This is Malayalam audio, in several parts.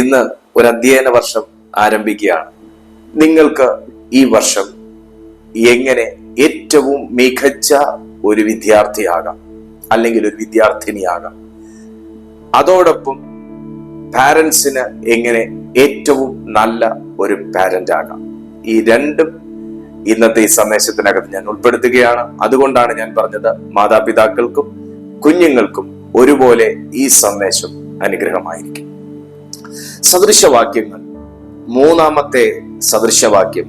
ഇന്ന് ഒരു അധ്യയന വർഷം ആരംഭിക്കുകയാണ്. നിങ്ങൾക്ക് ഈ വർഷം എങ്ങനെ ഏറ്റവും മികച്ച ഒരു വിദ്യാർത്ഥിയാകാം, അല്ലെങ്കിൽ ഒരു വിദ്യാർത്ഥിനിയാകാം, അതോടൊപ്പം പാരന്റ്സിന് എങ്ങനെ ഏറ്റവും നല്ല ഒരു പാരന്റ് ആകാം, ഈ രണ്ടും ഇന്നത്തെ ഈ സന്ദേശത്തിനകത്ത് ഞാൻ ഉൾപ്പെടുത്തുകയാണ്. അതുകൊണ്ടാണ് ഞാൻ പറഞ്ഞത്, മാതാപിതാക്കൾക്കും കുഞ്ഞുങ്ങൾക്കും ഒരുപോലെ ഈ സന്ദേശം അനുഗ്രഹമായിരിക്കും. സദൃശവാക്യങ്ങൾ, മൂന്നാമത്തെ സദൃശവാക്യം,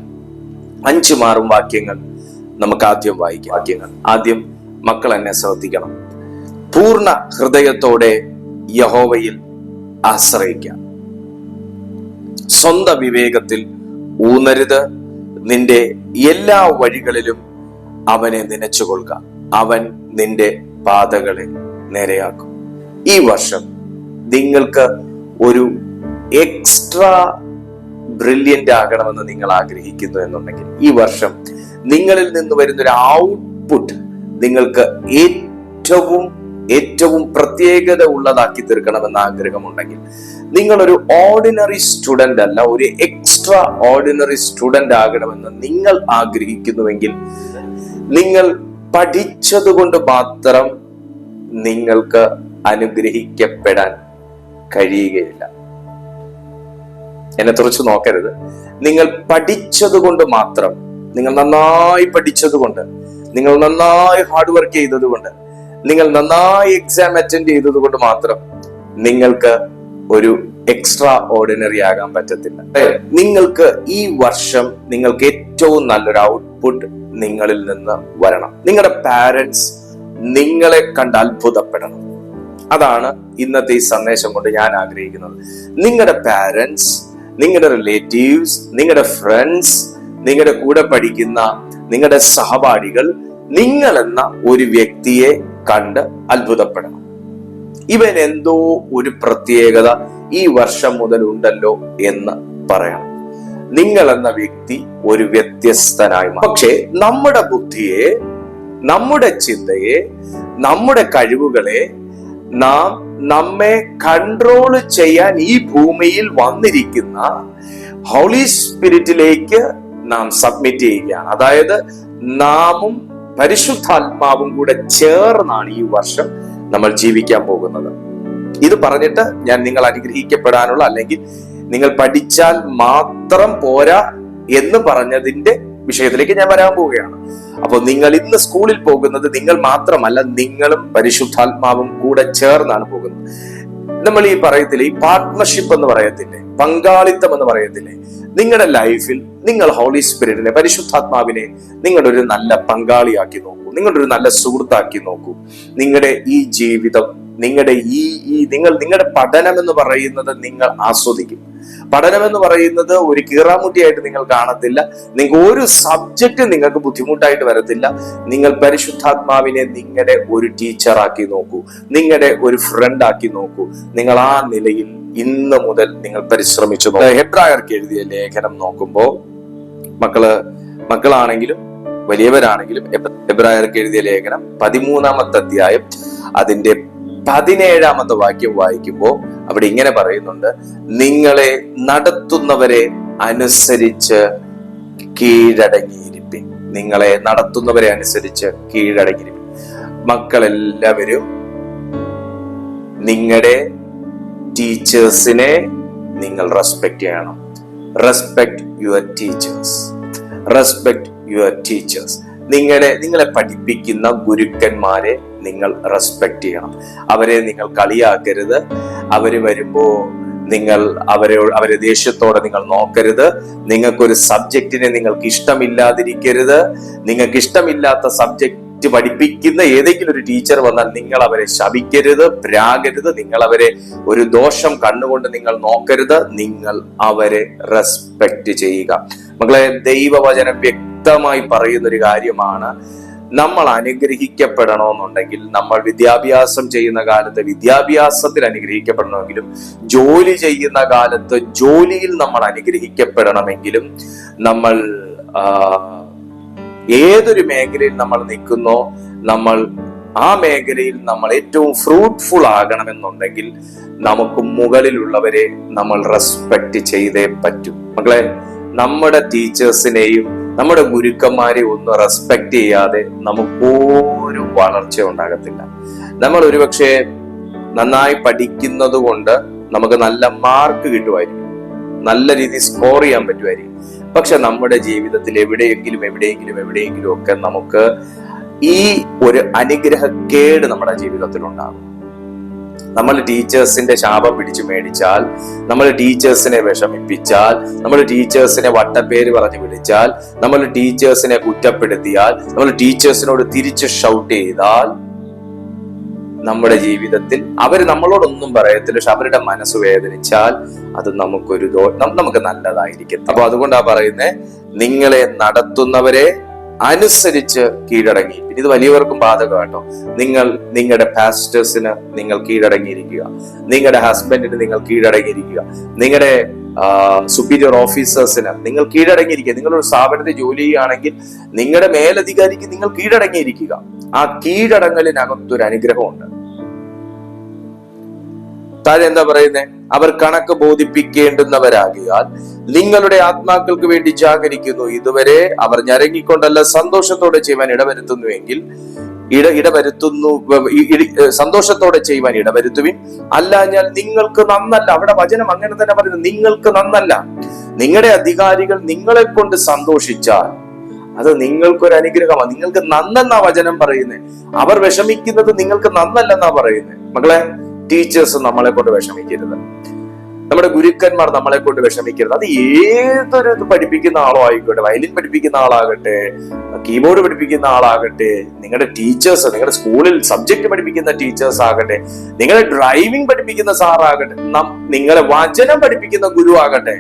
5 വാക്യങ്ങൾ നമുക്ക് ആദ്യം വായിക്കാം. വാക്യങ്ങൾ ആദ്യം മക്കൾ എന്നെ ശ്രദ്ധിക്കണം. പൂർണ്ണ ഹൃദയത്തോടെ യഹോവയിൽ ആശ്രയിക്കാം, സ്വന്തം വിവേകത്തിൽ ഊന്നരുത്, നിന്റെ എല്ലാ വഴികളിലും അവനെ നനച്ചുകൊള്ളുക, അവൻ നിന്റെ പാതകളെ നേരെയാക്കും. ഈ വർഷം നിങ്ങൾക്ക് ഒരു എക്സ്ട്രാ ബ്രില്യന്റ് ആകണമെന്ന് നിങ്ങൾ ആഗ്രഹിക്കുന്നു എന്നുണ്ടെങ്കിൽ, ഈ വർഷം നിങ്ങളിൽ നിന്ന് വരുന്ന ഒരു ഔട്ട്പുട്ട് നിങ്ങൾക്ക് ഏറ്റവും പ്രത്യേകത ഉള്ളതാക്കി തീർക്കണമെന്ന് ആഗ്രഹമുണ്ടെങ്കിൽ, നിങ്ങളൊരു ഓർഡിനറി സ്റ്റുഡന്റ് അല്ല, ഒരു എക്സ്ട്രാ ഓർഡിനറി സ്റ്റുഡന്റ് ആകണമെന്ന് നിങ്ങൾ ആഗ്രഹിക്കുന്നുവെങ്കിൽ, നിങ്ങൾ പഠിച്ചതുകൊണ്ട് മാത്രം നിങ്ങൾക്ക് അനുഗ്രഹിക്കപ്പെടാൻ കഴിയുകയില്ല. എന്നെ തുറച്ചു നോക്കരുത്. നിങ്ങൾ പഠിച്ചതുകൊണ്ട് മാത്രം, നിങ്ങൾ നന്നായി പഠിച്ചതുകൊണ്ട്, നിങ്ങൾ നന്നായി ഹാർഡ് വർക്ക് ചെയ്തതുകൊണ്ട്, നിങ്ങൾ നന്നായി എക്സാം അറ്റൻഡ് ചെയ്തതുകൊണ്ട് മാത്രം നിങ്ങൾക്ക് ഒരു എക്സ്ട്രാ ഓർഡിനറി ആകാൻ പറ്റത്തില്ല. നിങ്ങൾക്ക് ഈ വർഷം നിങ്ങൾക്ക് ഏറ്റവും നല്ലൊരു ഔട്ട്പുട്ട് നിങ്ങളിൽ നിന്ന് വരണം. നിങ്ങളുടെ പാരന്റ്സ് നിങ്ങളെ കണ്ട് അത്ഭുതപ്പെടണം. അതാണ് ഇന്നത്തെ ഈ സന്ദേശം കൊണ്ട് ഞാൻ ആഗ്രഹിക്കുന്നത്. നിങ്ങളുടെ പാരന്റ്സ്, നിങ്ങളുടെ റിലേറ്റീവ്സ്, നിങ്ങളുടെ ഫ്രണ്ട്സ്, നിങ്ങളുടെ കൂടെ പഠിക്കുന്ന നിങ്ങളുടെ സഹപാഠികൾ നിങ്ങൾ എന്ന ഒരു വ്യക്തിയെ കണ്ട് അത്ഭുതപ്പെടണം. ഇവൻ എന്തോ ഒരു പ്രത്യേകത ഈ വർഷം മുതൽ ഉണ്ടല്ലോ എന്ന് പറയണം. നിങ്ങൾ എന്ന വ്യക്തി ഒരു വ്യത്യസ്തനായി. പക്ഷേ നമ്മുടെ ബുദ്ധിയെ, നമ്മുടെ ചിന്തയെ, നമ്മുടെ കഴിവുകളെ നമ്മെ കൺട്രോൾ ചെയ്യാൻ ഈ ഭൂമിയിൽ വന്നിരിക്കുന്ന ഹോളി സ്പിരിറ്റിലേക്ക് നാം സബ്മിറ്റ് ചെയ്യുകയാണ്. അതായത് നാമും പരിശുദ്ധാത്മാവും കൂടെ ചേർന്നാണ് ഈ വർഷം നമ്മൾ ജീവിക്കാൻ പോകുന്നത്. ഇത് പറഞ്ഞിട്ട് ഞാൻ നിങ്ങൾ അനുഗ്രഹിക്കപ്പെടാനുള്ള, അല്ലെങ്കിൽ നിങ്ങൾ പഠിച്ചാൽ മാത്രം പോരാ എന്ന് പറഞ്ഞതിന്റെ വിഷയത്തിലേക്ക് ഞാൻ വരാൻ പോവുകയാണ്. അപ്പോൾ നിങ്ങൾ ഇന്ന് സ്കൂളിൽ പോകുന്നത് നിങ്ങൾ മാത്രമല്ല, നിങ്ങളും പരിശുദ്ധാത്മാവും കൂടെ ചേർന്നാണ് പോകുന്നത്. നമ്മൾ ഈ പറയത്തില്ലേ, ഈ പാർട്ട്ണർഷിപ്പ് എന്ന് പറയത്തില്ലേ, പങ്കാളിത്തം എന്ന് പറയത്തില്ലേ, നിങ്ങളുടെ ലൈഫിൽ നിങ്ങൾ ഹോളി സ്പിരിറ്റിനെ, പരിശുദ്ധാത്മാവിനെ നിങ്ങളുടെ ഒരു നല്ല പങ്കാളിയാക്കി നോക്കൂ, നിങ്ങളുടെ ഒരു നല്ല സുഹൃത്താക്കി നോക്കൂ. നിങ്ങളുടെ ഈ ജീവിതം, നിങ്ങളുടെ പഠനം എന്ന് പറയുന്നത് നിങ്ങൾ ആസ്വദിക്കും. പഠനം എന്ന് പറയുന്നത് ഒരു കീറാമുട്ടിയായിട്ട് നിങ്ങൾ കാണത്തില്ല. നിങ്ങൾക്ക് ഒരു സബ്ജക്റ്റ് നിങ്ങൾക്ക് ബുദ്ധിമുട്ടായിട്ട് വരത്തില്ല. നിങ്ങൾ പരിശുദ്ധാത്മാവിനെ നിങ്ങളുടെ ഒരു ടീച്ചറാക്കി നോക്കൂ, നിങ്ങളുടെ ഒരു ഫ്രണ്ട് ആക്കി നോക്കൂ. നിങ്ങൾ ആ നിലയിൽ ഇന്ന് മുതൽ നിങ്ങൾ പരിശ്രമിച്ചു. ഹെബ്രായർക്ക് എഴുതിയ ലേഖനം നോക്കുമ്പോൾ, മക്കളാണെങ്കിലും വലിയവരാണെങ്കിലും, ഹെബ്രായർക്ക് എഴുതിയ ലേഖനം 13-ാമത്തെ അധ്യായം അതിന്റെ 17-ാമത്തെ വാക്യം വായിക്കുമ്പോൾ അവിടെ ഇങ്ങനെ പറയുന്നുണ്ട്: നിങ്ങളെ നടത്തുന്നവരെ അനുസരിച്ച് കീഴടങ്ങിയിരിപ്പിൻ. നിങ്ങളെ നടത്തുന്നവരെ അനുസരിച്ച് കീഴടങ്ങിയിരിപ്പിൻ. മക്കളെല്ലാവരും നിങ്ങളുടെ ടീച്ചേഴ്സിനെ നിങ്ങൾ റെസ്പെക്ട് ചെയ്യണം. Respect your teachers, respect your teachers. നിങ്ങളെ പഠിപ്പിക്കുന്ന ഗുരുക്കന്മാരെ നിങ്ങൾ റെസ്പെക്ട് ചെയ്യണം. അവരെ നിങ്ങൾ കളിയാക്കരുത്. അവര് വരുമ്പോ നിങ്ങൾ അവരെ ദേഷ്യത്തോടെ നിങ്ങൾ നോക്കരുത്. നിങ്ങൾക്കൊരു സബ്ജക്റ്റിനെ നിങ്ങൾക്ക് ഇഷ്ടമില്ലാതിരിക്കരുത്. നിങ്ങൾക്ക് ഇഷ്ടമില്ലാത്ത സബ്ജക്റ്റ് പഠിപ്പിക്കുന്ന ഏതെങ്കിലും ഒരു ടീച്ചർ വന്നാൽ നിങ്ങൾ അവരെ ശപിക്കരുത്, പ്രാകരുത്. നിങ്ങൾ അവരെ ഒരു ദോഷം കണ്ണുകൊണ്ട് നിങ്ങൾ നോക്കരുത്. നിങ്ങൾ അവരെ റെസ്പെക്ട് ചെയ്യുക. മക്കളെ, ദൈവവചനം വ്യക്തമായി പറയുന്ന ഒരു കാര്യമാണ്. നമ്മൾ അനുഗ്രഹിക്കപ്പെടണമെന്നുണ്ടെങ്കിൽ, നമ്മൾ വിദ്യാഭ്യാസം ചെയ്യുന്ന കാലത്ത് വിദ്യാഭ്യാസത്തിൽ അനുഗ്രഹിക്കപ്പെടണമെങ്കിലും, ജോലി ചെയ്യുന്ന കാലത്ത് ജോലിയിൽ നമ്മൾ അനുഗ്രഹിക്കപ്പെടണമെങ്കിലും, നമ്മൾ ഏതൊരു മേഖലയിൽ നമ്മൾ നിൽക്കുന്നോ, നമ്മൾ ആ മേഖലയിൽ നമ്മൾ ഏറ്റവും ഫ്രൂട്ട്ഫുൾ ആകണമെന്നുണ്ടെങ്കിൽ നമുക്ക് മുകളിലുള്ളവരെ നമ്മൾ റെസ്പെക്ട് ചെയ്തേ പറ്റൂ. മക്കളെ, നമ്മുടെ ടീച്ചേഴ്സിനെയും നമ്മുടെ ഗുരുക്കന്മാരെയും ഒന്നും റെസ്പെക്ട് ചെയ്യാതെ നമുക്കൊരു വളർച്ച ഉണ്ടാകത്തില്ല. നമ്മൾ ഒരുപക്ഷെ നന്നായി പഠിക്കുന്നത് കൊണ്ട് നമുക്ക് നല്ല മാർക്ക് കിട്ടുമായിരിക്കും, നല്ല രീതിയിൽ സ്കോർ ചെയ്യാൻ പറ്റുമായിരിക്കും. പക്ഷെ നമ്മുടെ ജീവിതത്തിൽ എവിടെയെങ്കിലും ഒക്കെ നമുക്ക് ഈ ഒരു അനുഗ്രഹക്കേട് നമ്മുടെ ജീവിതത്തിൽ ഉണ്ടാകും. നമ്മൾ ടീച്ചേഴ്സിന്റെ ശാപം പിടിച്ചു മേടിച്ചാൽ, നമ്മൾ ടീച്ചേഴ്സിനെ വിഷമിപ്പിച്ചാൽ, നമ്മൾ ടീച്ചേഴ്സിനെ വട്ടപ്പേര് പറഞ്ഞു വിളിച്ചാൽ, നമ്മൾ ടീച്ചേഴ്സിനെ കുറ്റപ്പെടുത്തിയാൽ, നമ്മൾ ടീച്ചേഴ്സിനോട് തിരിച്ച് ഷൗട്ട് ചെയ്താൽ, നമ്മുടെ ജീവിതത്തിൽ അവർ നമ്മളോടൊന്നും പറയത്തില്ല, പക്ഷെ അവരുടെ മനസ്സ് വേദനിച്ചാൽ അത് നമുക്ക് നല്ലതായിരിക്കും. അപ്പൊ അതുകൊണ്ടാ പറയുന്നേ, നിങ്ങളെ നടത്തുന്നവരെ അനുസരിച്ച് കീഴടങ്ങി. ഇത് വലിയവർക്കും ബാധകം കേട്ടോ. നിങ്ങളുടെ പാസ്റ്റേഴ്സിന് നിങ്ങൾ കീഴടങ്ങിയിരിക്കുക, നിങ്ങളുടെ ഹസ്ബൻഡിന് നിങ്ങൾ കീഴടങ്ങിയിരിക്കുക, നിങ്ങളുടെ സുപ്പീരിയർ ഓഫീസേഴ്സിന് നിങ്ങൾ കീഴടങ്ങിയിരിക്കുക. നിങ്ങളൊരു സ്ഥാപനത്തിൽ ജോലി ചെയ്യുകയാണെങ്കിൽ നിങ്ങളുടെ മേലധികാരിക്ക് നിങ്ങൾ കീഴടങ്ങിയിരിക്കുക. ആ കീഴടങ്ങലിനകത്തൊരു അനുഗ്രഹമുണ്ട്. താഴെ എന്താ പറയുന്നത്? അവർ കണക്ക് ബോധിപ്പിക്കേണ്ടുന്നവരാകിയാൽ നിങ്ങളുടെ ആത്മാക്കൾക്ക് വേണ്ടി ജാഗരിക്കുന്നു. ഇതുവരെ അവർ ഞരങ്ങിക്കൊണ്ടല്ല സന്തോഷത്തോടെ ചെയ്യുവാൻ ഇടവരുത്തുന്നുവെങ്കിൽ സന്തോഷത്തോടെ ചെയ്യുവാൻ ഇടവരുത്തുവിൻ. അല്ലാഞ്ഞാൽ നിങ്ങൾക്ക് നന്നല്ല. അവിടെ വചനം അങ്ങനെ തന്നെ പറയുന്നത്, നിങ്ങൾക്ക് നന്നല്ല. നിങ്ങളുടെ അധികാരികൾ നിങ്ങളെ കൊണ്ട് സന്തോഷിച്ചാൽ അത് നിങ്ങൾക്കൊരു അനുഗ്രഹമാണ്. നിങ്ങൾക്ക് നന്നെന്നാ വചനം പറയുന്നത്. അവർ വിഷമിക്കുന്നത് നിങ്ങൾക്ക് നന്നല്ലെന്നാ പറയുന്നത്. മക്കളെ, ടീച്ചേഴ്സ് നമ്മളെ കൊണ്ട് വിഷമിക്കരുത്, നമ്മുടെ ഗുരുക്കന്മാർ നമ്മളെ കൊണ്ട് വിഷമിക്കരുത്. അത് ഏതൊരു പഠിപ്പിക്കുന്ന ആളോ ആയിക്കോട്ടെ, വയലിൻ പഠിപ്പിക്കുന്ന ആളാകട്ടെ, കീബോർഡ് പഠിപ്പിക്കുന്ന ആളാകട്ടെ, നിങ്ങളുടെ ടീച്ചേഴ്സ്, നിങ്ങളുടെ സ്കൂളിൽ സബ്ജക്ട് പഠിപ്പിക്കുന്ന ടീച്ചേഴ്സ് ആകട്ടെ, നിങ്ങളെ ഡ്രൈവിംഗ് പഠിപ്പിക്കുന്ന സാറാകട്ടെ, നിങ്ങളെ വചനം പഠിപ്പിക്കുന്ന ഗുരു ആകട്ടെ,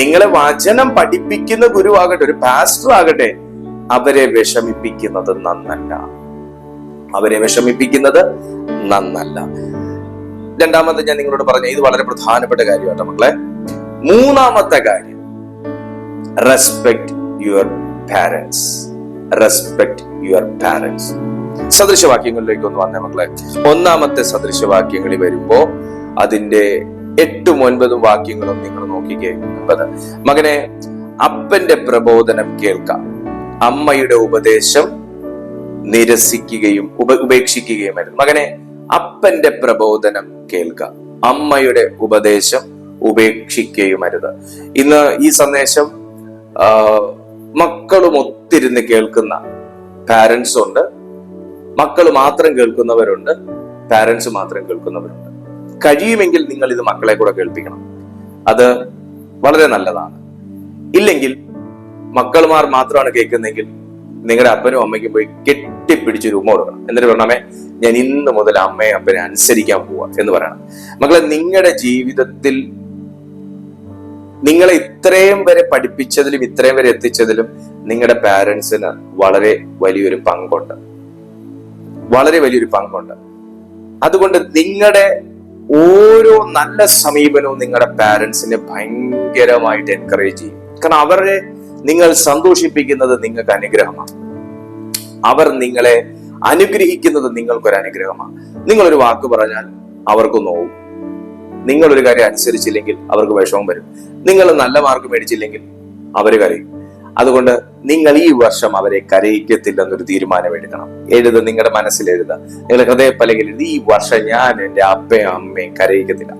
നിങ്ങളെ വചനം പഠിപ്പിക്കുന്ന ഗുരു ആകട്ടെ, ഒരു പാസ്റ്റർ ആകട്ടെ, അവരെ വിഷമിപ്പിക്കുന്നത് നന്നല്ല. അവരെ വിഷമിപ്പിക്കുന്നത് നന്നല്ല. രണ്ടാമത്തെ ഞാൻ നിങ്ങളോട് പറഞ്ഞ ഇത് വളരെ പ്രധാനപ്പെട്ട കാര്യമാണ് മക്കളെ. മൂന്നാമത്തെ കാര്യം, respect your parents. Respect your parents. സദൃശവാക്യങ്ങളിലേക്ക് ഒന്ന് വന്നേ മക്കളെ. ഒന്നാമത്തെ സദൃശവാക്യങ്ങളിൽ വരുമ്പോ അതിന്റെ 8ഉം 9ഉം വാക്യങ്ങളും നിങ്ങൾ നോക്കിക്കേ. 9, മകനെ, അപ്പന്റെ പ്രബോധനം കേൾക്കാം, അമ്മയുടെ ഉപദേശം നിരസിക്കുകയും ഉപേക്ഷിക്കുകയും വരുന്നു. മകനെ, അപ്പന്റെ പ്രബോധനം കേൾക്കാം, അമ്മയുടെ ഉപദേശം ഉപേക്ഷിക്കുകയുമരുത്. ഇന്ന് ഈ സന്ദേശം മക്കളും ഒത്തിരുന്ന് കേൾക്കുന്ന പാരന്റ്സ് ഉണ്ട്, മക്കൾ മാത്രം കേൾക്കുന്നവരുണ്ട്, പാരന്റ്സ് മാത്രം കേൾക്കുന്നവരുണ്ട്. കഴിയുമെങ്കിൽ നിങ്ങൾ ഇത് മക്കളെ കൂടെ കേൾപ്പിക്കണം. അത് വളരെ നല്ലതാണ്. ഇല്ലെങ്കിൽ മക്കളുമാർ മാത്രമാണ് കേൾക്കുന്നെങ്കിൽ നിങ്ങളുടെ അപ്പനും അമ്മയ്ക്കും പോയി കെട്ടിപ്പിടിച്ചൊരു ഉമ്മ കൊടുക്കണം. എന്നിട്ട് പറഞ്ഞേ, ഞാൻ ഇന്ന് മുതൽ അമ്മയെ അപ്പനെ അനുസരിക്കാൻ പോവാ എന്ന് പറയണം. മക്കളെ, നിങ്ങളുടെ ജീവിതത്തിൽ നിങ്ങളെ ഇത്രയും വരെ പഠിപ്പിച്ചതിലും ഇത്രയും വരെ എത്തിച്ചതിലും നിങ്ങളുടെ പാരന്റ്സിന് വളരെ വലിയൊരു പങ്കുണ്ട്, വളരെ വലിയൊരു പങ്കുണ്ട്. അതുകൊണ്ട് നിങ്ങളുടെ ഓരോ നല്ല സമീപനവും നിങ്ങളുടെ പാരന്റ്സിനെ ഭയങ്കരമായിട്ട് എൻകറേജ് ചെയ്യും. കാരണം അവരെ നിങ്ങൾ സന്തോഷിപ്പിക്കുന്നത് നിങ്ങൾക്ക് അനുഗ്രഹമാണ്. അവർ നിങ്ങളെ അനുഗ്രഹിക്കുന്നത് നിങ്ങൾക്കൊരു അനുഗ്രഹമാണ്. നിങ്ങളൊരു വാക്ക് പറഞ്ഞാൽ അവർക്ക് നോവും. നിങ്ങളൊരു കാര്യം അനുസരിച്ചില്ലെങ്കിൽ അവർക്ക് വിഷമം വരും. നിങ്ങൾ നല്ല മാർക്ക് മേടിച്ചില്ലെങ്കിൽ അവര് കരയും. അതുകൊണ്ട് നിങ്ങൾ ഈ വർഷം അവരെ കരയിക്കത്തില്ലെന്നൊരു തീരുമാനം എടുക്കണം. നിങ്ങളുടെ മനസ്സിൽ എഴുതുക, നിങ്ങളുടെ ഹൃദയപ്പലകയിൽ എഴുതി, ഈ വർഷം ഞാൻ എൻ്റെ അപ്പയും അമ്മയും കരയിക്കത്തില്ല,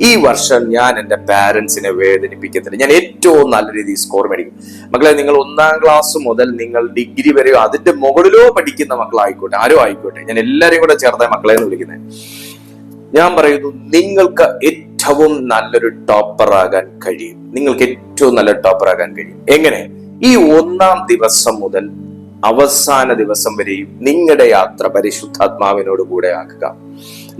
ഈ വർഷം ഞാൻ എൻ്റെ പാരന്റ്സിനെ വേദനിപ്പിക്കത്തില്ല, ഞാൻ ഏറ്റവും നല്ല രീതിയിൽ സ്കോർ മേടിക്കും. മക്കളെ, നിങ്ങൾ 1ാം ക്ലാസ് മുതൽ നിങ്ങൾ ഡിഗ്രി വരെയോ അതിന്റെ മുകളിലോ പഠിക്കുന്ന മക്കളായിക്കോട്ടെ, ആരോ ആയിക്കോട്ടെ, ഞാൻ എല്ലാരെയും കൂടെ ചേർത്ത മക്കളെ എന്ന് വിളിക്കുന്നത്. ഞാൻ പറയുന്നു, നിങ്ങൾക്ക് ഏറ്റവും നല്ലൊരു ടോപ്പർ ആകാൻ കഴിയും. നിങ്ങൾക്ക് ഏറ്റവും നല്ല ടോപ്പർ ആകാൻ കഴിയും. എങ്ങനെ? ഈ 1ാം ദിവസം മുതൽ അവസാന ദിവസം വരെയും നിങ്ങളുടെ യാത്ര പരിശുദ്ധാത്മാവിനോട് കൂടെ ആക്കുക.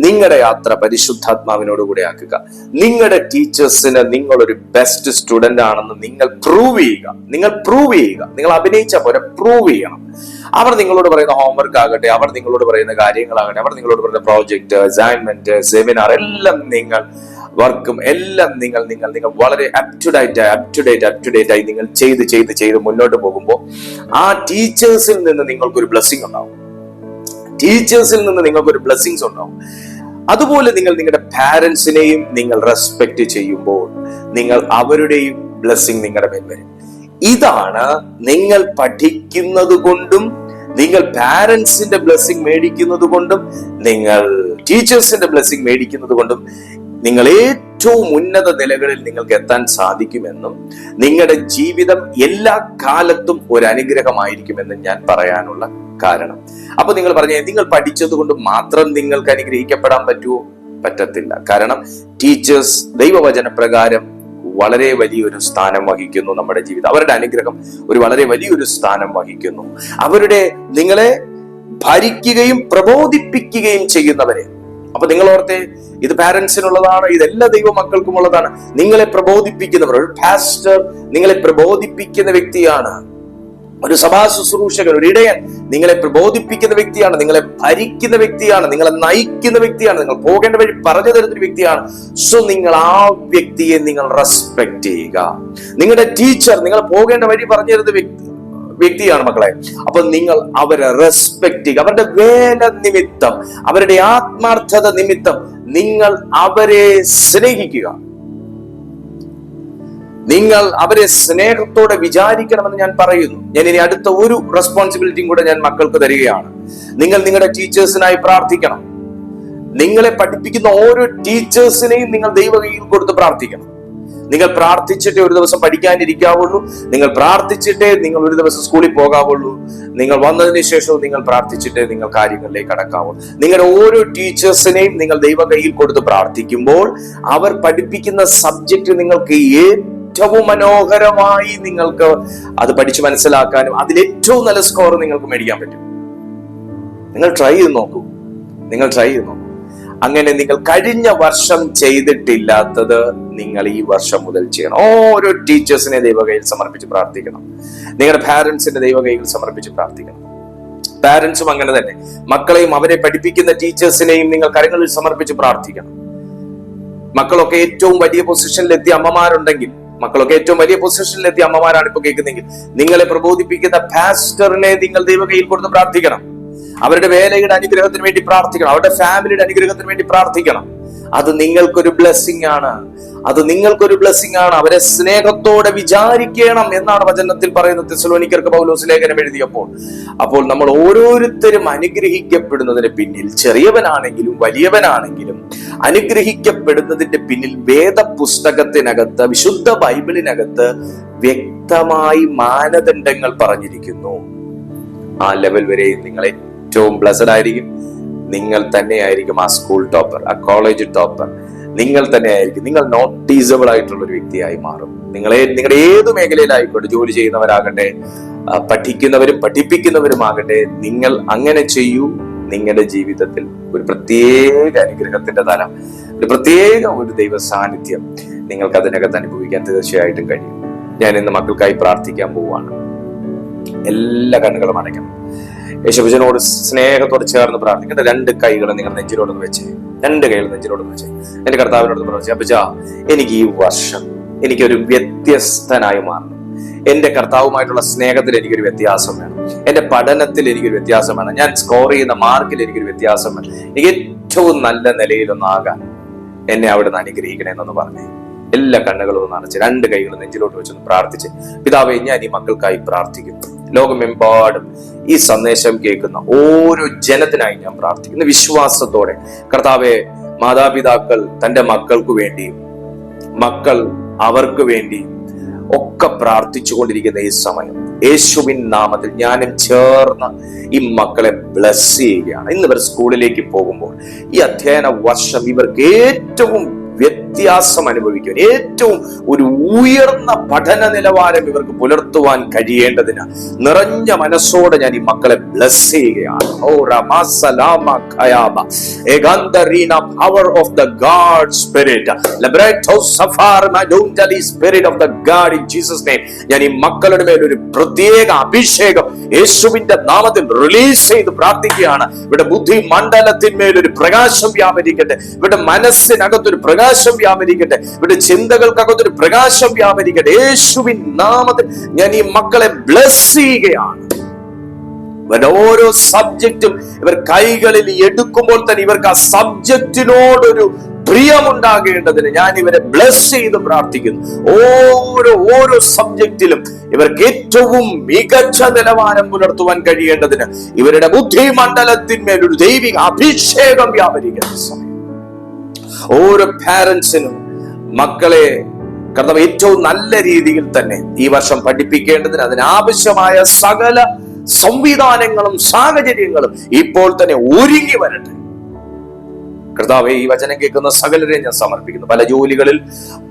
നിങ്ങളുടെ യാത്ര പരിശുദ്ധാത്മാവിനോട് കൂടെ ആക്കുക. നിങ്ങളുടെ ടീച്ചേഴ്സിന് നിങ്ങൾ ഒരു ബെസ്റ്റ് സ്റ്റുഡന്റ് ആണെന്ന് നിങ്ങൾ പ്രൂവ് ചെയ്യുക. നിങ്ങൾ അഭിനയിച്ച പോലെ പ്രൂവ് ചെയ്യണം. അവർ നിങ്ങളോട് പറയുന്ന ഹോംവർക്ക് ആകട്ടെ, അവർ നിങ്ങളോട് പറയുന്ന കാര്യങ്ങളാകട്ടെ, അവർ നിങ്ങളോട് പറയുന്ന പ്രോജക്റ്റ്, അസൈൻമെന്റ്, സെമിനാർ എല്ലാം നിങ്ങൾ വർക്കും എല്ലാം നിങ്ങൾ വളരെ അപ് ടു ഡേറ്റ് ആയി നിങ്ങൾ ചെയ്ത് മുന്നോട്ട് പോകുമ്പോൾ ആ ടീച്ചേഴ്സിൽ നിന്ന് നിങ്ങൾക്കൊരു ബ്ലെസ്സിങ് ഉണ്ടാവും. ടീച്ചേഴ്സിൽ നിന്ന് നിങ്ങൾക്കൊരു ബ്ലെസ്സിങ്സ് ഉണ്ടാവും. അതുപോലെ നിങ്ങൾ നിങ്ങളുടെ പാരന്റ്സിനെയും നിങ്ങൾ റെസ്പെക്ട് ചെയ്യുമ്പോൾ നിങ്ങൾ അവരുടെയും ബ്ലെസ്സിങ് നിങ്ങളുടെ മേൽ വരും. ഇതാണ് നിങ്ങൾ പഠിക്കുന്നത് കൊണ്ടും നിങ്ങൾ പാരന്റ്സിന്റെ ബ്ലെസ്സിങ് മേടിക്കുന്നത് കൊണ്ടും നിങ്ങൾ ടീച്ചേഴ്സിന്റെ ബ്ലെസ്സിങ് മേടിക്കുന്നത് കൊണ്ടും നിങ്ങൾ ഏറ്റവും ഉന്നത നിലകളിൽ നിങ്ങൾക്ക് എത്താൻ സാധിക്കുമെന്നും നിങ്ങളുടെ ജീവിതം എല്ലാ കാലത്തും ഒരു അനുഗ്രഹമായിരിക്കുമെന്നും ഞാൻ പറയാനുള്ള കാരണം. അപ്പൊ നിങ്ങൾ പറഞ്ഞേ, നിങ്ങൾ പഠിച്ചത് കൊണ്ട് മാത്രം നിങ്ങൾക്ക് അനുഗ്രഹിക്കപ്പെടാൻ പറ്റുമോ? പറ്റത്തില്ല. കാരണം ടീച്ചേഴ്സ് ദൈവവചന പ്രകാരം വളരെ വലിയൊരു സ്ഥാനം വഹിക്കുന്നു നമ്മുടെ ജീവിതം. അവരുടെ അനുഗ്രഹം ഒരു വളരെ വലിയൊരു സ്ഥാനം വഹിക്കുന്നു. അവരുടെ നിങ്ങളെ ഭരിക്കുകയും പ്രബോധിപ്പിക്കുകയും ചെയ്യുന്നവരെ. അപ്പൊ നിങ്ങൾ ഓർത്തെ, ഇത് പാരന്റ്സിനുള്ളതാണ്, ഇതെല്ലാ ദൈവ മക്കൾക്കും ഉള്ളതാണ്. നിങ്ങളെ പ്രബോധിപ്പിക്കുന്നവർ, ഒരു പാസ്റ്റർ നിങ്ങളെ പ്രബോധിപ്പിക്കുന്ന വ്യക്തിയാണ്. ഒരു സഭാ ശുശ്രൂഷകൻ, ഒരു ഇടയൻ നിങ്ങളെ പ്രബോധിപ്പിക്കുന്ന വ്യക്തിയാണ്, നിങ്ങളെ ഭരിക്കുന്ന വ്യക്തിയാണ്, നിങ്ങളെ നയിക്കുന്ന വ്യക്തിയാണ്, നിങ്ങൾ പോകേണ്ട വഴി പറഞ്ഞു തരുന്ന വ്യക്തിയാണ്. സോ നിങ്ങൾ ആ വ്യക്തിയെ നിങ്ങൾ റെസ്പെക്ട് ചെയ്യുക. നിങ്ങളുടെ ടീച്ചർ നിങ്ങൾ പോകേണ്ട വഴി പറഞ്ഞു തരുന്ന വ്യക്തിയാണ് മക്കളെ. അപ്പൊ നിങ്ങൾ അവരെ റെസ്പെക്ട് ചെയ്യുക. അവരുടെ വേല നിമിത്തം, അവരുടെ ആത്മാർത്ഥത നിമിത്തം നിങ്ങൾ അവരെ സ്നേഹിക്കുക. നിങ്ങൾ അവരെ സ്നേഹത്തോടെ വിചാരിക്കണമെന്ന് ഞാൻ പറയുന്നു. ഞാൻ ഇനി അടുത്ത ഒരു റെസ്പോൺസിബിലിറ്റിയും കൂടെ ഞാൻ മക്കൾക്ക് തരികയാണ്. നിങ്ങൾ നിങ്ങളുടെ ടീച്ചേഴ്സിനായി പ്രാർത്ഥിക്കണം. നിങ്ങളെ പഠിപ്പിക്കുന്ന ഓരോ ടീച്ചേഴ്സിനെയും നിങ്ങൾ ദൈവ കയ്യിൽ കൊടുത്ത് പ്രാർത്ഥിക്കണം. നിങ്ങൾ പ്രാർത്ഥിച്ചിട്ടേ ഒരു ദിവസം പഠിക്കാനിരിക്കാവുള്ളൂ. നിങ്ങൾ പ്രാർത്ഥിച്ചിട്ടേ നിങ്ങൾ ഒരു ദിവസം സ്കൂളിൽ പോകാവുള്ളൂ. നിങ്ങൾ വന്നതിന് ശേഷവും നിങ്ങൾ പ്രാർത്ഥിച്ചിട്ടേ നിങ്ങൾ കാര്യങ്ങളിലേക്ക് കടക്കാവുള്ളൂ. നിങ്ങളുടെ ഓരോ ടീച്ചേഴ്സിനെയും നിങ്ങൾ ദൈവ കയ്യിൽ കൊടുത്ത് പ്രാർത്ഥിക്കുമ്പോൾ അവർ പഠിപ്പിക്കുന്ന സബ്ജക്റ്റ് നിങ്ങൾക്ക് ഏറ്റവും മനോഹരമായി നിങ്ങൾക്ക് അത് പഠിച്ച് മനസ്സിലാക്കാനും അതിൽ ഏറ്റവും നല്ല സ്കോർ നിങ്ങൾക്ക് മേടിക്കാൻ പറ്റും. നിങ്ങൾ ട്രൈ ചെയ്ത് നോക്കൂ. അങ്ങനെ നിങ്ങൾ കഴിഞ്ഞ വർഷം ചെയ്തിട്ടില്ലാത്തത് നിങ്ങൾ ഈ വർഷം മുതൽ ചെയ്യണം. ഓരോ ടീച്ചേഴ്സിനെ ദൈവകയിൽ സമർപ്പിച്ച് പ്രാർത്ഥിക്കണം. നിങ്ങളുടെ പാരന്റ്സിന്റെ ദൈവകയിൽ സമർപ്പിച്ച് പ്രാർത്ഥിക്കണം. പാരന്റ്സും അങ്ങനെ തന്നെ മക്കളെയും അവരെ പഠിപ്പിക്കുന്ന ടീച്ചേഴ്സിനെയും നിങ്ങൾ കരങ്ങളിൽ സമർപ്പിച്ച് പ്രാർത്ഥിക്കണം. മക്കളൊക്കെ ഏറ്റവും വലിയ പൊസിഷനിലെത്തിയ അമ്മമാരുണ്ടെങ്കിൽ, അമ്മമാരാണ് ഇപ്പൊ കേൾക്കുന്നെങ്കിൽ, നിങ്ങളെ പ്രബോധിപ്പിക്കുന്ന പാസ്റ്ററിനെ നിങ്ങൾ ദൈവകയിൽ കൊടുത്ത് പ്രാർത്ഥിക്കണം. അവരുടെ വേലയുടെ അനുഗ്രഹത്തിന് വേണ്ടി പ്രാർത്ഥിക്കണം. അവരുടെ ഫാമിലിയുടെ അനുഗ്രഹത്തിന് വേണ്ടി പ്രാർത്ഥിക്കണം. അത് നിങ്ങൾക്കൊരു ബ്ലെസ്സിംഗ് ആണ്. അവരെ സ്നേഹത്തോടെ വിചാരിക്കണം എന്നാണ് വചനത്തിൽ പറയുന്നത്. തെസ്സലോനിക്കർക്ക് പൗലോസ് ലേഖനം എഴുതിയപ്പോൾ. അപ്പോൾ നമ്മൾ ഓരോരുത്തരും അനുഗ്രഹിക്കപ്പെടുന്നതിന് പിന്നിൽ, ചെറിയവനാണെങ്കിലും വലിയവനാണെങ്കിലും അനുഗ്രഹിക്കപ്പെടുന്നതിന്റെ പിന്നിൽ വേദപുസ്തകത്തിനകത്ത്, വിശുദ്ധ ബൈബിളിനകത്ത് വ്യക്തമായി മാനദണ്ഡങ്ങൾ പറഞ്ഞിരിക്കുന്നു. ആ ലെവൽ വരെ നിങ്ങൾ ഏറ്റവും ബ്ലെസ്ഡ് ആയിരിക്കും. നിങ്ങൾ തന്നെയായിരിക്കും ആ സ്കൂൾ ടോപ്പർ, ആ കോളേജ് ടോപ്പർ. നിങ്ങൾ തന്നെയായിരിക്കും. നിങ്ങൾ നോട്ടീസബിൾ ആയിട്ടുള്ള ഒരു വ്യക്തിയായി മാറും. നിങ്ങളുടെ ഏത് മേഖലയിലായിക്കോട്ടെ, ജോലി ചെയ്യുന്നവരാകട്ടെ, പഠിക്കുന്നവരും പഠിപ്പിക്കുന്നവരുമാകട്ടെ, നിങ്ങൾ അങ്ങനെ ചെയ്യൂ. നിങ്ങളുടെ ജീവിതത്തിൽ ഒരു പ്രത്യേക അനുഗ്രഹത്തിന്റെ തലം, ഒരു ദൈവ സാന്നിധ്യം നിങ്ങൾക്ക് അതിനകത്ത് അനുഭവിക്കാൻ തീർച്ചയായിട്ടും കഴിയും. ഞാൻ ഇന്ന് മക്കൾക്കായി പ്രാർത്ഥിക്കാൻ പോവുകയാണ്. എല്ലാ കണ്ണുകളും അടയ്ക്കണം. യേശുവിനോട് സ്നേഹത്തോട് ചേർന്ന് പ്രാർത്ഥിക്കേണ്ട. രണ്ട് കൈകൾ നിങ്ങൾ നെഞ്ചിലോടൊന്ന് വെച്ച്, എന്റെ കർത്താവിനോട് പ്രാർത്ഥിച്ചു, അപ്പച്ചാ എനിക്ക് ഈ വർഷം എനിക്കൊരു വ്യത്യസ്തനായി മാറണം. എന്റെ കർത്താവുമായിട്ടുള്ള സ്നേഹത്തിൽ എനിക്കൊരു വ്യത്യാസം വേണം. എന്റെ പഠനത്തിൽ എനിക്കൊരു വ്യത്യാസം വേണം. ഞാൻ സ്കോർ ചെയ്യുന്ന മാർക്കിൽ എനിക്കൊരു വ്യത്യാസം വേണം. എനിക്ക് ഏറ്റവും നല്ല നിലയിലൊന്നാകാൻ എന്നെ അവിടെ നിന്ന് അനുഗ്രഹിക്കണേ എന്നൊന്ന് പറഞ്ഞേ. എല്ലാ കണ്ണുകളും ഒന്ന് അടച്ച് രണ്ട് കൈകളും നെഞ്ചിലോട്ട് വെച്ചൊന്ന് പ്രാർത്ഥിച്ച്, പിതാവേ, ഞാൻ ഈ മക്കൾക്കായി പ്രാർത്ഥിക്കുന്നു. ലോകമെമ്പാടും ഈ സന്ദേശം കേൾക്കുന്ന ഓരോ ജനത്തിനായി ഞാൻ പ്രാർത്ഥിക്കുന്നു വിശ്വാസത്തോടെ. കർത്താവെ, മാതാപിതാക്കൾ തന്റെ മക്കൾക്ക് വേണ്ടി, മക്കൾ അവർക്ക് വേണ്ടി ഒക്കെ പ്രാർത്ഥിച്ചുകൊണ്ടിരിക്കുന്ന ഈ സമയം യേശുവിൻ നാമത്തിൽ ഞാനും ചേർന്ന് ഈ മക്കളെ ബ്ലസ് ചെയ്യുകയാണ്. ഇന്ന് ഇവർ സ്കൂളിലേക്ക് പോകുമ്പോൾ ഈ അധ്യയന വർഷം ഇവർക്ക് ഏറ്റവും വ്യത്യാസം അനുഭവിക്കാൻ, ഏറ്റവും ഒരു ഉയർന്ന പഠന നിലവാരം ഇവർക്ക് പുലർത്തുവാൻ കഴിയേണ്ടതിന് നിറഞ്ഞ മനസ്സോടെ ഞാൻ ഈ മക്കളെ ബ്ലസ് ചെയ്യുകയാണ്. ഞാൻ ഈ മക്കളുടെ മേൽ ഒരു പ്രത്യേക അഭിഷേകം യേശുവിന്റെ നാമത്തിൽ റിലീസ് ചെയ്ത് പ്രാർത്ഥിക്കുകയാണ്. ഇവിടെ ബുദ്ധി മണ്ഡലത്തിന്മേൽ ഒരു പ്രകാശം വ്യാപരിക്കട്ടെ. ഇവിടെ മനസ്സിനകത്തൊരു പ്രകാശം വ്യാപരിക്കട്ടെ. ഇവിടെ ചിന്തകൾക്കകത്തൊരു പ്രകാശം വ്യാപരിക്കട്ടെ. യേശുവിൻ നാമത്തിൽ ഞാൻ ഈ മക്കളെ ബ്ലസ് ചെയ്യുകയാണ്. ഇവരുടെ ഓരോ സബ്ജക്റ്റും ഇവർ കൈകളിൽ എടുക്കുമ്പോൾ തന്നെ ഇവർക്ക് ആ സബ്ജക്റ്റിനോടൊരു പ്രിയമുണ്ടാകേണ്ടതിന് ഞാൻ ഇവരെ ബ്ലെസ് ചെയ്ത് പ്രാർത്ഥിക്കുന്നു. ഓരോ സബ്ജക്റ്റിലും ഇവർക്ക് ഏറ്റവും മികച്ച നിലവാരം പുലർത്തുവാൻ കഴിയേണ്ടതിന് ഇവരുടെ ബുദ്ധിമണ്ഡലത്തിന്മേൽ ഒരു ദൈവിക അഭിഷേകം വ്യാപരിക്കുന്ന സമയം. ഓരോ പാരന്റ്സിനും മക്കളെ കർത്താവ് ഏറ്റവും നല്ല രീതിയിൽ തന്നെ ഈ വർഷം പഠിപ്പിക്കേണ്ടതിന് അതിനാവശ്യമായ സകല സംവിധാനങ്ങളും സാഹചര്യങ്ങളും ഇപ്പോൾ തന്നെ ഒരുങ്ങി വരട്ടെ. കർത്താവേ, ഈ വചനം കേൾക്കുന്ന സകലരെയും ഞാൻ സമർപ്പിക്കുന്നു. പല ജോലികളിൽ,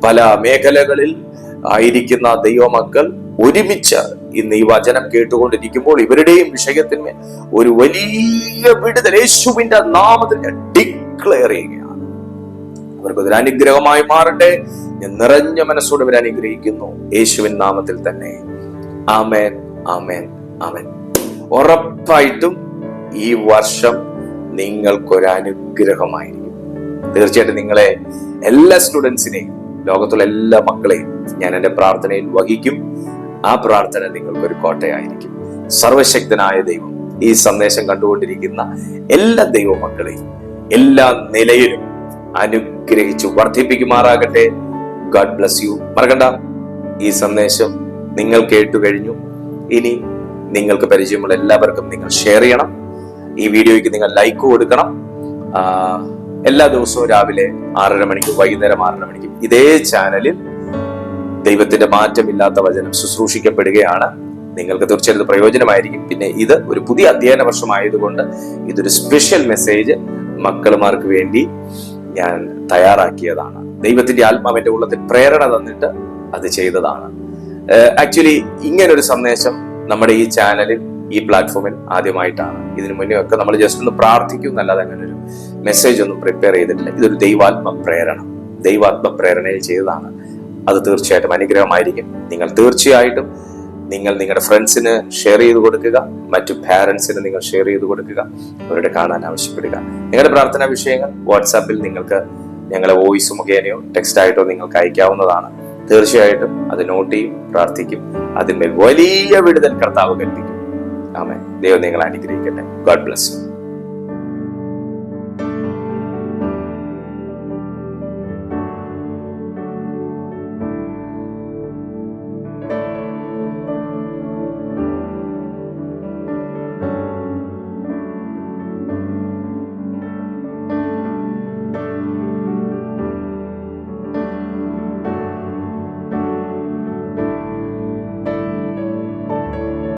പല മേഖലകളിൽ ആയിരിക്കുന്ന ദൈവമക്കൾ ഒരുമിച്ച് ഇന്ന് ഈ വചനം കേട്ടുകൊണ്ടിരിക്കുമ്പോൾ ഇവരുടെയും വിഷയത്തിന്മേൽ ഒരു വലിയ വിടുതൽ യേശുവിന്റെ നാമത്തിൽ ഞാൻ ഡിക്ലെയർ ചെയ്യുകയാണ്. അവർക്കൊരു അനുഗ്രഹമായി മാറട്ടെ. ഞാൻ നിറഞ്ഞ മനസ്സോടെ ഇവരെ അനുഗ്രഹിക്കുന്നു യേശുവിൻ നാമത്തിൽ തന്നെ. ആമേൻ, ആമേൻ, ആമേൻ. ഉറപ്പായിട്ടും ഈ വർഷം നിങ്ങൾക്കൊരു അനുഗ്രഹമായിരിക്കും. തീർച്ചയായിട്ടും നിങ്ങളെ എല്ലാ സ്റ്റുഡൻസിനെയും, ലോകത്തുള്ള എല്ലാ മക്കളെയും ഞാൻ എൻ്റെ പ്രാർത്ഥനയിൽ വഹിക്കും. ആ പ്രാർത്ഥന നിങ്ങൾക്കൊരു കോട്ടയായിരിക്കും. സർവശക്തനായ ദൈവം ഈ സന്ദേശം കണ്ടുകൊണ്ടിരിക്കുന്ന എല്ലാ ദൈവമക്കളെയും എല്ലാ നിലയിലും അനുഗ്രഹിച്ചു വർദ്ധിപ്പിക്കുമാറാകട്ടെ. God bless you. മറക്കണ്ട, ഈ സന്ദേശം നിങ്ങൾ കേട്ടു കഴിഞ്ഞു. ഇനി നിങ്ങൾക്ക് പരിചയമുള്ള എല്ലാവർക്കും നിങ്ങൾ ഷെയർ ചെയ്യണം. ഈ വീഡിയോയ്ക്ക് നിങ്ങൾ ലൈക്ക് കൊടുക്കണം. എല്ലാ ദിവസവും രാവിലെ 6:30 മണിക്കും വൈകുന്നേരം 6:30 മണിക്കും ഇതേ ചാനലിൽ ദൈവത്തിന്റെ മാറ്റമില്ലാത്ത വചനം ശുശ്രൂഷിക്കപ്പെടുകയാണ്. നിങ്ങൾക്ക് തീർച്ചയായിട്ടും പ്രയോജനമായിരിക്കും. പിന്നെ ഇത് ഒരു പുതിയ അധ്യയന വർഷമായതുകൊണ്ട് ഇതൊരു സ്പെഷ്യൽ മെസ്സേജ് മക്കളുമാർക്ക് വേണ്ടി ഞാൻ തയ്യാറാക്കിയതാണ്. ദൈവത്തിന്റെ ആത്മാവിന്റെ ഉള്ളത്തിൽ പ്രേരണ തന്നിട്ട് അത് ചെയ്തതാണ്. ആക്ച്വലി ഇങ്ങനൊരു സന്ദേശം നമ്മുടെ ഈ ചാനലിൽ, ഈ പ്ലാറ്റ്ഫോമിൽ ആദ്യമായിട്ടാണ്. ഇതിനു മുന്നേ ഒക്കെ നമ്മൾ ജസ്റ്റ് ഒന്ന് പ്രാർത്ഥിക്കും എന്നല്ലാതെ അങ്ങനെ ഒരു മെസ്സേജ് ഒന്നും പ്രിപ്പയർ ചെയ്തിട്ടില്ല. ഇതൊരു ദൈവാത്മ പ്രേരണയിൽ ചെയ്തതാണ്. അത് തീർച്ചയായിട്ടും അനുഗ്രഹമായിരിക്കും. നിങ്ങൾ തീർച്ചയായിട്ടും നിങ്ങളുടെ ഫ്രണ്ട്സിന് ഷെയർ ചെയ്ത് കൊടുക്കുക. മറ്റു പാരന്റ്സിന് നിങ്ങൾ ഷെയർ ചെയ്ത് കൊടുക്കുക. അവരുടെ കാണാൻ ആവശ്യപ്പെടുക. നിങ്ങളുടെ പ്രാർത്ഥനാ വിഷയങ്ങൾ വാട്സാപ്പിൽ നിങ്ങൾക്ക് ഞങ്ങളെ വോയിസ് മുഖേനയോ ടെക്സ്റ്റ് ആയിട്ടോ നിങ്ങൾക്ക് അയക്കാവുന്നതാണ്. തീർച്ചയായിട്ടും അത് നോട്ട് ചെയ്യും, പ്രാർത്ഥിക്കും. അതിന്മേൽ വലിയ വിടുതൽ കർത്താവ് കൽപ്പിക്കും. ആമേൻ. ദൈവം നിങ്ങളെ അനുഗ്രഹിക്കട്ടെ. God bless you.